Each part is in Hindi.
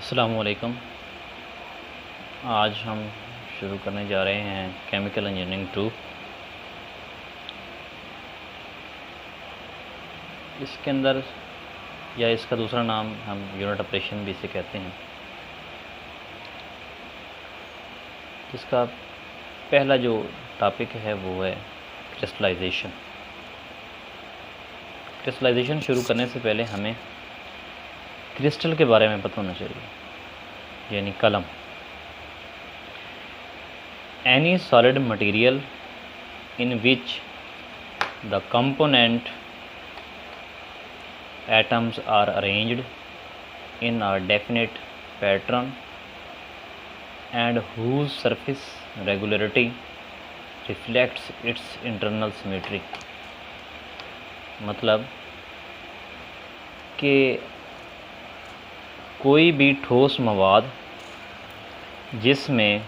अस्सलाम वालेकुम। आज हम शुरू करने जा रहे हैं केमिकल इंजीनियरिंग 2। इसके अंदर या इसका दूसरा नाम हम यूनिट ऑपरेशन भी इसे कहते हैं। इसका पहला जो टॉपिक है वो है क्रिस्टलाइजेशन। क्रिस्टलाइजेशन शुरू करने से पहले हमें क्रिस्टल के बारे में पता होना चाहिए, यानी कलम। Any solid material in which the component atoms are arranged in a definite pattern and whose surface regularity reflects its internal symmetry। मतलब कि कोई भी ठोस मवाद जिसमें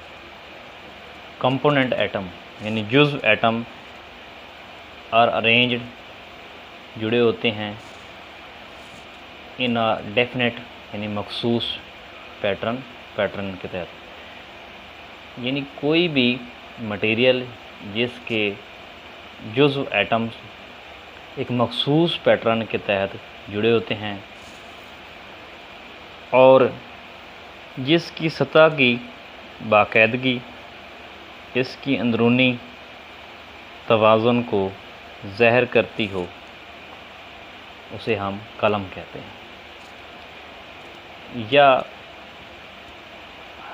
कंपोनेंट एटम यानी जुज़्व एटम आर अरेंज्ड जुड़े होते हैं इन अ डेफिनेट यानी मखसूस पैटर्न के तहत, यानी कोई भी मटेरियल जिसके जुज़्व एटम्स एक मखसूस पैटर्न के तहत जुड़े होते हैं और जिसकी सतह की बाकायदगी इसकी अंदरूनी तवाज़ुन को ज़हर करती हो, उसे हम कलम कहते हैं। या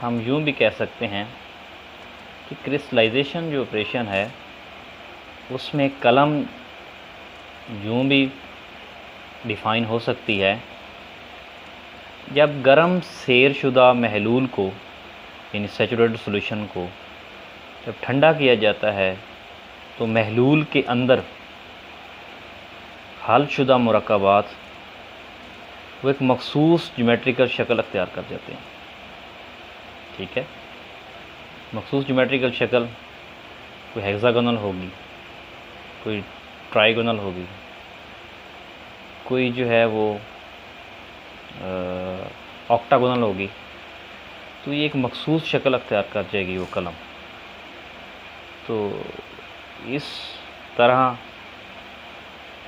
हम यूँ भी कह सकते हैं कि क्रिस्टलाइजेशन जो ऑपरेशन है उसमें कलम यूँ भी डिफ़ाइन हो सकती है जब गर्म सेरशुदा महलूल को यानी सैचुरेटेड सॉल्यूशन को जब ठंडा किया जाता है तो महलूल के अंदर हलशुदा मुरक्कबात वो एक मखसूस ज्योमेट्रिकल शक्ल अख्तियार कर जाते हैं। ठीक है, मखसूस ज्योमेट्रिकल शक्ल कोई हेक्सागोनल होगी, कोई ट्राइगोनल होगी, कोई जो है वो ऑक्टागोनल होगी। तो ये एक मखसूस शक्ल अख्तियार कर जाएगी वो कलम। तो इस तरह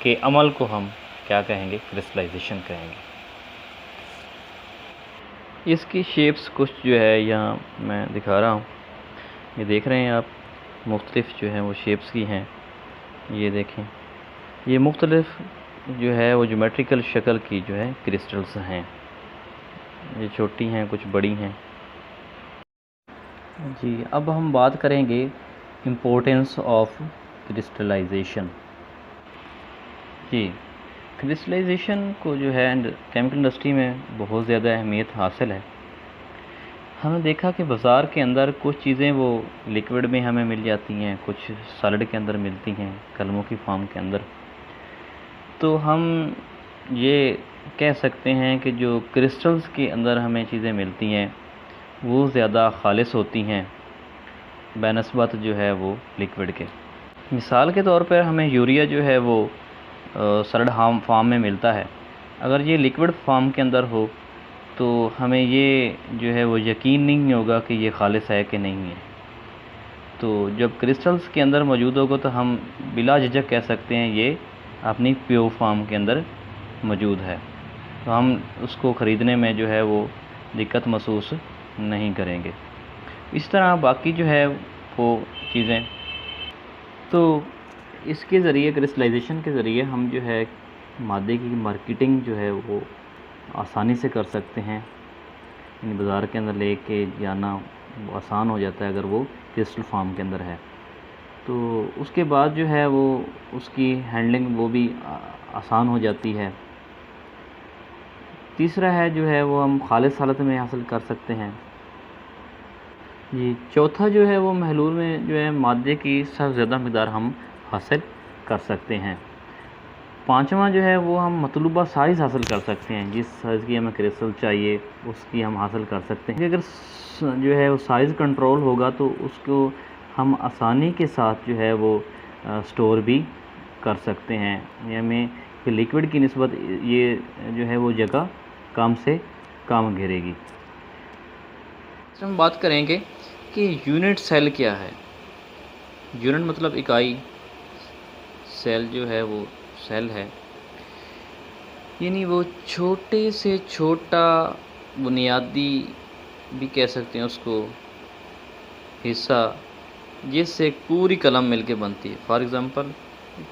के अमल को हम क्या कहेंगे? क्रिस्टलाइजेशन कहेंगे। इसकी शेप्स कुछ जो है यहाँ मैं दिखा रहा हूँ, ये देख रहे हैं आप, मुख्तलिफ़ जो हैं वो शेप्स की हैं। ये देखें, ये मुख्तलिफ़ जो है वो ज्योमेट्रिकल शक्ल की जो है क्रिस्टल्स हैं। ये छोटी हैं, कुछ बड़ी हैं जी। अब हम बात करेंगे इम्पोर्टेंस ऑफ क्रिस्टलाइजेशन जी। क्रिस्टलाइजेशन को जो है केमिकल इंडस्ट्री में बहुत ज़्यादा अहमियत हासिल है। हमने देखा कि बाज़ार के अंदर कुछ चीज़ें वो लिक्विड में हमें मिल जाती हैं, कुछ सॉलिड के अंदर मिलती हैं, कलमों की फॉर्म के अंदर। तो हम ये कह सकते हैं कि जो क्रिस्टल्स के अंदर हमें चीज़ें मिलती हैं वो ज़्यादा खालिस होती हैं बनस्बत जो है वो लिक्विड के। मिसाल के तौर पर हमें यूरिया जो है वो सॉलिड फॉर्म में मिलता है। अगर ये लिक्विड फॉर्म के अंदर हो तो हमें ये जो है वो यकीन नहीं होगा कि ये खालिस है कि नहीं है। तो जब क्रिस्टल्स के अंदर मौजूद होगा तो हम बिला झिझक कह सकते हैं ये अपनी प्योर फॉर्म के अंदर मौजूद है। तो हम उसको ख़रीदने में जो है वो दिक्कत महसूस नहीं करेंगे। इस तरह बाकी जो है वो चीज़ें, तो इसके ज़रिए क्रिस्टलाइजेशन के ज़रिए हम जो है मादे की मार्केटिंग जो है वो आसानी से कर सकते हैं। यानी बाज़ार के अंदर लेके जाना वो आसान हो जाता है अगर वो क्रिस्टल फॉर्म के अंदर है। तो उसके बाद जो है वो उसकी हैंडलिंग वो भी आसान हो जाती है। तीसरा है जो है वो हम खालिस हालत में हासिल कर सकते हैं जी। चौथा जो है वो महलूल में जो है मादे की सबसे ज़्यादा मकदार हम हासिल कर सकते हैं। पांचवा जो है वो हम मतलूबा साइज़ हासिल कर सकते हैं, जिस साइज़ की हमें क्रिस्टल चाहिए उसकी हम हासिल कर सकते हैं। अगर जो है वो साइज़ कंट्रोल होगा तो उसको हम आसानी के साथ जो है वो स्टोर भी कर सकते हैं। हमें लिक्विड की निस्बत ये जो है वो जगह कम से कम घेरेगी। हम बात करेंगे कि यूनिट सेल क्या है। यूनिट मतलब इकाई, सेल जो है वो सेल है, यानी वो छोटे से छोटा बुनियादी भी कह सकते हैं उसको हिस्सा, जिससे एक पूरी कलम मिलके बनती है। फॉर एग्ज़ाम्पल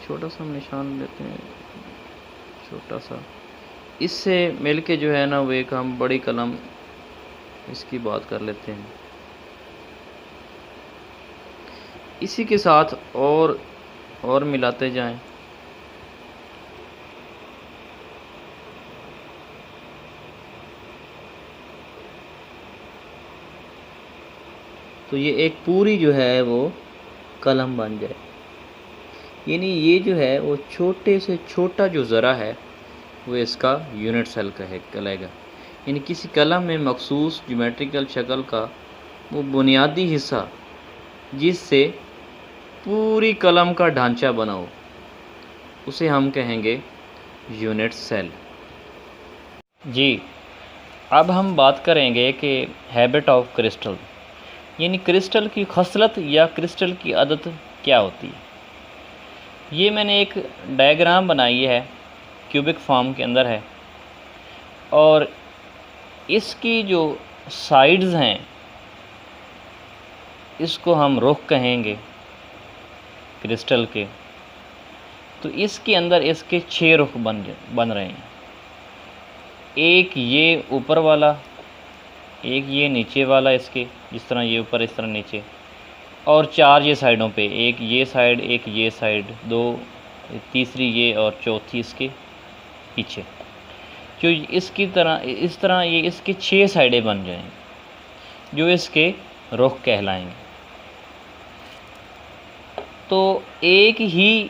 छोटा सा हम निशान लेते हैं, छोटा सा, इससे मिलके जो है ना वो एक हम बड़ी कलम इसकी बात कर लेते हैं। इसी के साथ और मिलाते जाएं, तो ये एक पूरी जो है वो कलम बन जाए। यानी ये जो है वो छोटे से छोटा जो ज़रा है वो इसका यूनिट सेल कहलाएगा। यानी किसी कलम में मखसूस ज्योमेट्रिकल शक्ल का वो बुनियादी हिस्सा जिससे पूरी कलम का ढांचा बना हो, उसे हम कहेंगे यूनिट सेल। जी, अब हम बात करेंगे कि हैबिट ऑफ क्रिस्टल, यानी क्रिस्टल की खसलत या क्रिस्टल की आदत क्या होती है। ये मैंने एक डायग्राम बनाई है, क्यूबिक फॉर्म के अंदर है, और इसकी जो साइड्स हैं इसको हम रुख कहेंगे क्रिस्टल के। तो इसके अंदर इसके 6 रुख बन रहे हैं। एक ये ऊपर वाला, एक ये नीचे वाला इसके, जिस तरह ये ऊपर इस तरह नीचे, और 4 ये साइडों पे, एक ये साइड, एक ये साइड, 2 तीसरी ये और चौथी इसके पीछे, जो इसकी तरह इस तरह ये इसके 6 साइडें बन जाएंगे जो इसके रुख कहलाएंगे। तो एक ही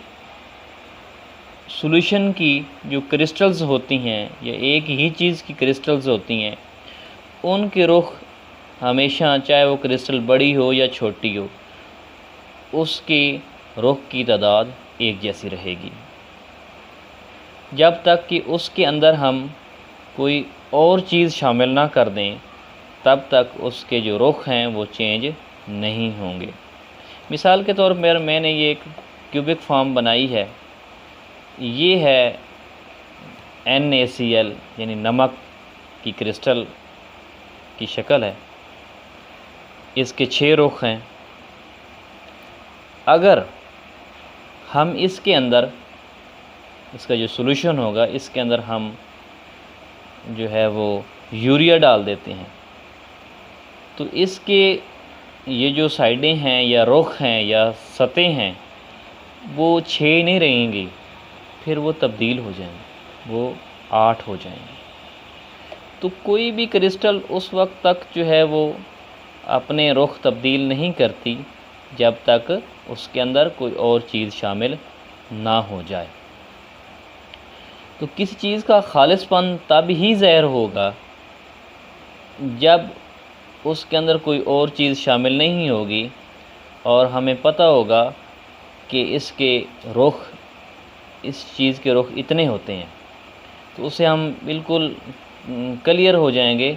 सॉल्यूशन की जो क्रिस्टल्स होती हैं या एक ही चीज़ की क्रिस्टल्स होती हैं, उनके रुख हमेशा, चाहे वो क्रिस्टल बड़ी हो या छोटी हो, उसकी रुख की तादाद एक जैसी रहेगी, जब तक कि उसके अंदर हम कोई और चीज़ शामिल ना कर दें, तब तक उसके जो रुख हैं वो चेंज नहीं होंगे। मिसाल के तौर पर मैंने ये एक क्यूबिक फॉर्म बनाई है, ये है NaCl यानी नमक की क्रिस्टल की शक्ल है, इसके 6 रुख हैं। अगर हम इसके अंदर इसका जो सॉल्यूशन होगा, इसके अंदर हम जो है वो यूरिया डाल देते हैं, तो इसके ये जो साइडें हैं या रुख हैं या सतहें हैं वो 6 नहीं रहेंगी, फिर वो तब्दील हो जाएंगे, वो 8 हो जाएंगे। तो कोई भी क्रिस्टल उस वक्त तक जो है वो अपने रुख तब्दील नहीं करती जब तक उसके अंदर कोई और चीज़ शामिल ना हो जाए। तो किसी चीज़ का खालिसपन तब ही ज़ाहिर होगा जब उसके अंदर कोई और चीज़ शामिल नहीं होगी और हमें पता होगा कि इसके रुख, इस चीज़ के रुख इतने होते हैं, तो उसे हम बिल्कुल क्लियर हो जाएंगे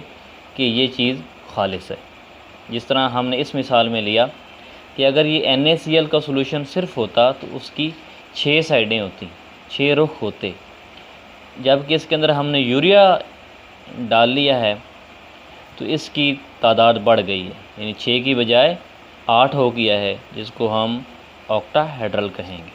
कि ये चीज़ खालिस है। जिस तरह हमने इस मिसाल में लिया कि अगर ये NaCl का सॉल्यूशन सिर्फ होता तो उसकी 6 साइडें होती, 6 रुख होते, जबकि इसके अंदर हमने यूरिया डाल लिया है तो इसकी तादाद बढ़ गई है, यानी 6 की बजाय 8 हो गया है, जिसको हम ऑक्टाहेड्रल कहेंगे।